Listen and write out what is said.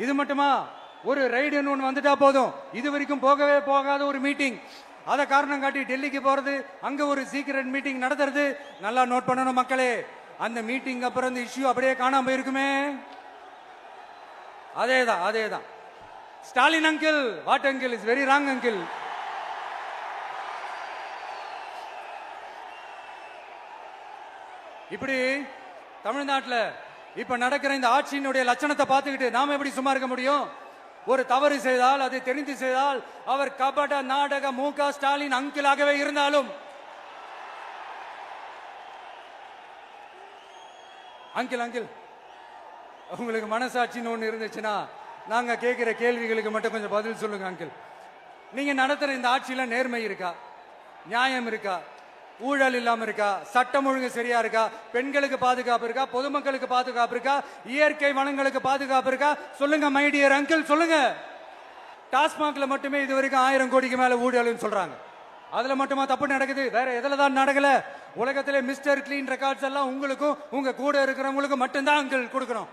இது மட்டுமா? ஒரு ரைடுன்னு ஒன்று வந்துட்டா போதும். இது வரைக்கும் போகவே போகாத ஒரு மீட்டிங், அதை காரணம் காட்டி டெல்லிக்கு போறது, அங்க ஒரு சீக்கிரட் மீட்டிங் நடத்துறது. நல்லா நோட் பண்ணணும் மக்களே, அந்த மீட்டிங் அப்புறம் இந்த இஷ்யூ அப்படியே காணாம போயிருக்குமே. அதேதான் அதேதான். Stalin uncle, what uncle is very wrong uncle. இப்படி தமிழ்நாட்டில் இப்ப நடக்கிற இந்த ஆட்சியினுடைய லட்சணத்தை பார்த்துக்கிட்டு நாம எப்படி சும்மா இருக்க முடியும்? ஒரு தவறு செய்தால், அதை தெரிந்து செய்தால், அவர் கபட நாடக மு.க. ஸ்டாலின் அங்கிளாகவே இருந்தாலும், அங்கிள் அங்கிள் உங்களுக்கு மனசாட்சின்னு ஒண்ணு இருந்துச்சுன்னா நாங்க கேட்கிற கேள்விகளுக்கு மட்டும் கொஞ்சம் பதில் சொல்லுங்க அங்கிள். நீங்க நடத்துற இந்த ஆட்சியில நேர்மை இருக்கா? நியாயம் இருக்கா? ஊழல் இல்லாம இருக்கா? சட்டம் ஒழுங்கு சரியா இருக்கா? பெண்களுக்கு பாதுகாப்பு இருக்கா? பொதுமக்களுக்கு பாதுகாப்பு இருக்கா? இயற்கை வளங்களுக்கு பாதுகாப்பு இருக்கா? சொல்லுங்க மை டியர் அங்கிள், சொல்லுங்க. டாஸ்மாக்ல மட்டுமே இது வரைக்கும் 1000 கோடிக்கு மேல ஊழல்னு சொல்றாங்க. அதுல மட்டுமா தப்பு நடக்குது? வேற எதுல தான் நடக்கல? உலகத்திலே மிஸ்டர் கிளீன் ரெக்கார்ட்ஸ் எல்லாம் உங்களுக்கும் உங்க கூட இருக்கிறவங்களுக்கும் மட்டும்தான் அங்கிள் கொடுக்கணும்.